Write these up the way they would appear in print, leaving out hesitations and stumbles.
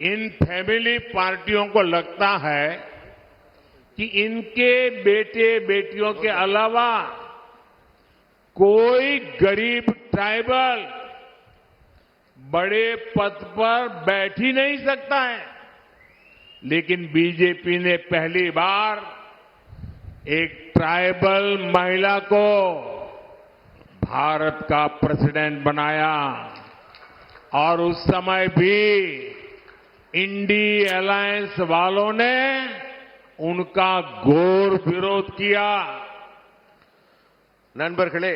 In family पार्टियों को लगता है कि इनके बेटे बेटियों के अलावा कोई गरीब ट्राइबल बड़े पद पर बैठ ही नहीं सकता है। लेकिन बीजेपी ने पहली बार एक ट्राइबल महिला को भारत का प्रेसिडेंट बनाया और उस समय भी इंडी अलायंस वालों ने उनका घोर विरोध किया। நண்பர்களே,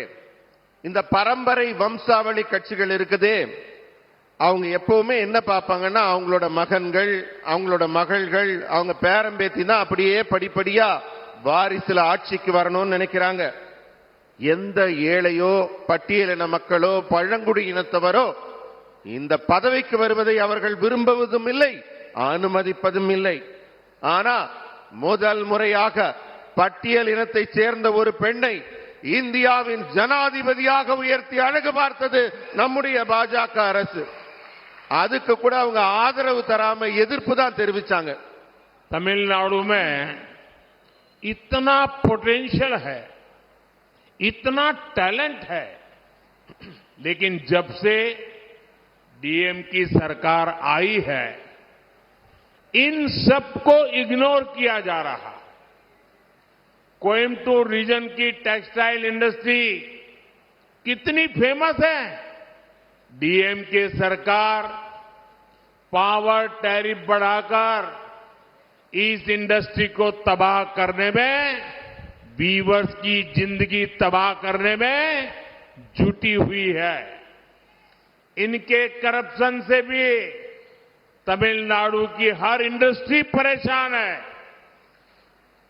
இந்த பரம்பரை வம்சாவளி கட்சிகள் இருக்குதே, அவங்க எப்பவுமே என்ன பார்ப்பாங்கன்னா அவங்களோட மகன்கள், அவங்களோட மகள்கள், அவங்க பேரம்பேத்தி தான் அப்படியே படிப்படியா வாரிசுல ஆட்சிக்கு வரணும்னு நினைக்கிறாங்க. எந்த ஏழையோ பட்டியலின மக்களோ பழங்குடி இனத்தவரோ இந்த பதவிக்கு வருவதை அவர்கள் விரும்புவதும் இல்லை, அனுமதிப்பதும் இல்லை. ஆனா முதல் முறையாக பட்டியல் இனத்தைச் சேர்ந்த ஒரு பெண்ணை இந்தியாவின் ஜனாதிபதியாக உயர்த்தி அழகு பார்த்தது நம்முடைய பாஜக அரசு. அதுக்கு கூட அவங்க ஆதரவு தராம எதிர்ப்பு தான் தெரிவிச்சாங்க. तमिलनाडु में इतना पोटेंशियल है, इतना टैलेंट है, लेकिन जब से डीएम की सरकार आई है इन सबको इग्नोर किया जा रहा। कोयम्बटूर रीजन की टेक्सटाइल इंडस्ट्री कितनी फेमस है, डीएमके सरकार पावर टैरिफ बढ़ाकर इस इंडस्ट्री को तबाह करने में, वीवर्स की जिंदगी तबाह करने में जुटी हुई है। इनके करप्शन से भी तमिलनाडु की हर इंडस्ट्री परेशान है।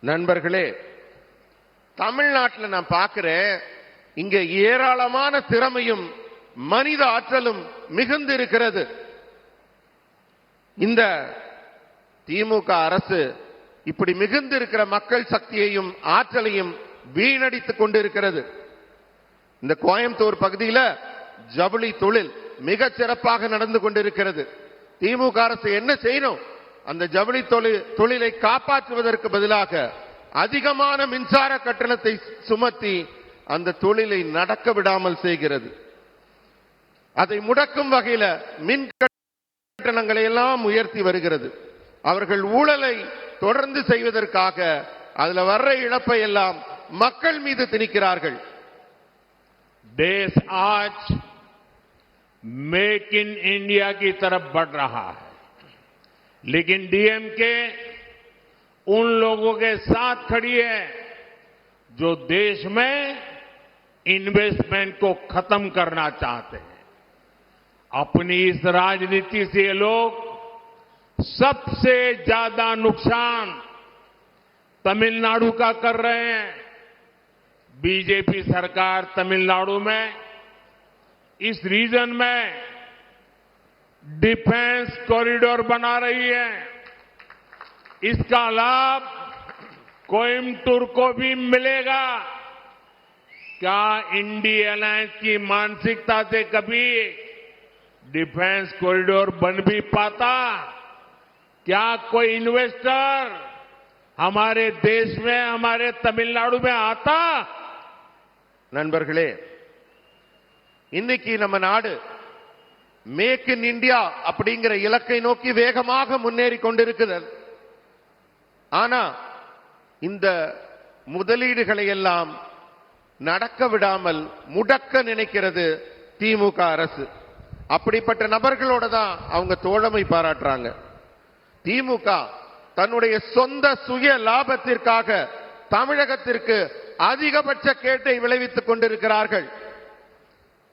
நண்பர்களே, தமிழ்நாட்டில் நான் பார்க்கிறேன், இங்க ஏராளமான திறமையும் மனித ஆற்றலும் மிகுந்து இருக்கிறது. இந்த திமுக அரசு இப்படி மிகுந்து இருக்கிற மக்கள் சக்தியையும் ஆற்றலையும் வீணடித்துக் கொண்டிருக்கிறது. இந்த கோயம்புத்தூர் பகுதியில் ஜவுளி தொழில் மிகச் சிறப்பாக நடந்து கொண்டிருக்கிறது. திமுக அரசு என்ன செய்யணும்? அந்த ஜவுளி தொழிலை காப்பாற்றுவதற்கு பதிலாக அதிகமான மின்சார கட்டணத்தை சுமத்தி அந்த தொழிலை நடக்க விடாமல் செய்கிறது. அதை முடக்கும் வகையில் மின் கட்டணங்களை எல்லாம் உயர்த்தி வருகிறது. அவர்கள் ஊழலை தொடர்ந்து செய்வதற்காக அதுல வர்ற இழப்பை எல்லாம் மக்கள் மீது திணிக்கிறார்கள். देश आज मेक इन इंडिया की तरफ बढ़ रहा है, लेकिन डीएमके उन लोगों के साथ खड़ी है जो देश में इन्वेस्टमेंट को खत्म करना चाहते हैं। अपनी इस राजनीति से ये लोग सबसे ज्यादा नुकसान तमिलनाडु का कर रहे हैं। बीजेपी सरकार तमिलनाडु में इस रीजन में डिफेंस कॉरिडोर बना रही है। इसका लाभ कोयम्बटूर को भी मिलेगा। क्या इंडी अलायंस की मानसिकता से कभी डिफेंस कॉरिडोर बन भी पाता? क्या कोई इन्वेस्टर हमारे देश में, हमारे तमिलनाडु में आता? நண்பர்களே, இன்னைக்கு நம்ம நாடு மேக் இன் இந்தியா அப்படிங்கிற இலக்கை நோக்கி வேகமாக முன்னேறி கொண்டிருக்கிறது. ஆனா இந்த முதலீடுகளை எல்லாம் நடக்க விடாமல் முடக்க நினைக்கிறது திமுக அரசு. அப்படிப்பட்ட நபர்களோட தான் அவங்க தோழமை பாராட்டுறாங்க. திமுக தன்னுடைய சொந்த சுய லாபத்திற்காக தமிழகத்திற்கு அதிகபட்ச கேட்டை விளைவித்துக் கொண்டிருக்கிறார்கள்.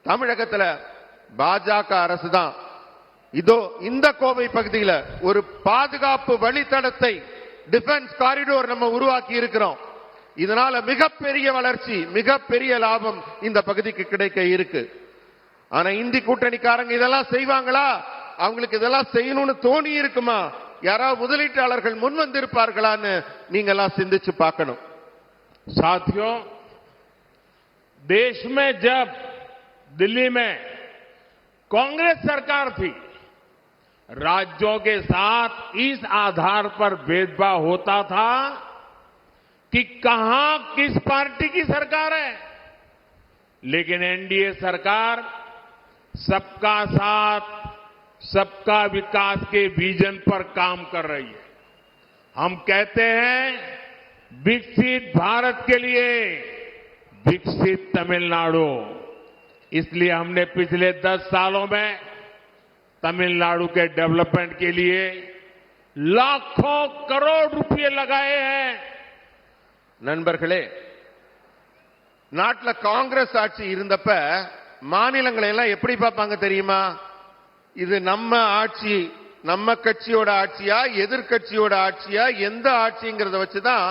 தமிழகத்தில் பாஜக அரசு தான் இதோ இந்த கோவை பகுதியில் ஒரு பாதுகாப்பு வழித்தடத்தை, டிஃபென்ஸ் காரிடோர் நம்ம உருவாக்கி இருக்கிறோம். இதனால மிகப்பெரிய வளர்ச்சி, மிகப்பெரிய லாபம் இந்த பகுதிக்கு கிடைக்க இருக்கு. ஆனா இந்தி கூட்டணிக்காரங்க இதெல்லாம் செய்வாங்களா? அவங்களுக்கு இதெல்லாம் செய்யணும்னு தோணி இருக்குமா? யாராவது முதலீட்டாளர்கள் முன் வந்திருப்பார்களான்னு நீங்க எல்லாம் சிந்திச்சு பார்க்கணும். साथियों, देश में जब दिल्ली में कांग्रेस सरकार थी राज्यों के साथ इस आधार पर भेदभाव होता था कि कहां किस पार्टी की सरकार है। लेकिन एनडीए सरकार सबका साथ सबका विकास के विजन पर काम कर रही है। हम कहते हैं विकसित भारत के लिए विकसित तमिलनाडु। इसलिए हमने पिछले 10 सालों में तमिलनाडु के डेवलपमेंट के लिए लाखों करोड़ रुपए लगाए हैं। நண்பர்களே, நாட்டுல காங்கிரஸ் ஆட்சி இருந்தப்ப மாநிலங்களை எல்லாம் எப்படி பார்ப்பாங்க தெரியுமா? இது நம்ம ஆட்சி, நம்ம கட்சியோட ஆட்சியா, எதிர்க்கட்சியோட ஆட்சியா, எந்த ஆட்சிங்கிறத வச்சுதான்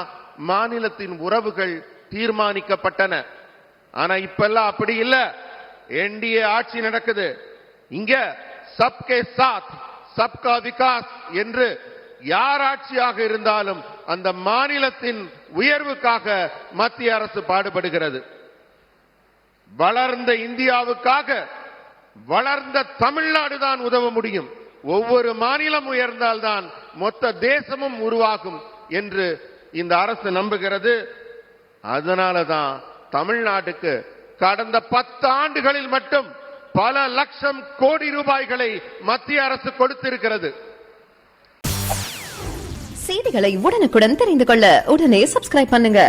மாநிலத்தின் உறவுகள் தீர்மானிக்கப்பட்டன. ஆனா இப்பெல்லாம் அப்படி இல்ல. என்டிஏ ஆட்சி நடக்குது. இங்க சப்கே சாத் சப்கா விகாஸ் என்று யார் ஆட்சியாக இருந்தாலும் அந்த மாநிலத்தின் உயர்வுக்காக மத்திய அரசு பாடுபடுகிறது. வளர்ந்த இந்தியாவுக்காக வளர்ந்த தமிழ்நாடு தான் உதவ முடியும். ஒவ்வொரு மாநிலம் உயர்ந்தால்தான் மொத்த தேசமும் உருவாகும் என்று இந்த அரசு நம்புகிறது. அதனாலதான் தமிழ்நாட்டுக்கு கடந்த 10 ஆண்டுகளில் மட்டும் பல லட்சம் கோடி ரூபாய்களை மத்திய அரசு கொடுத்திருக்கிறது. செய்திகளை உடனுக்குடன் தெரிந்து கொள்ள உடனே சப்ஸ்கிரைப் பண்ணுங்க.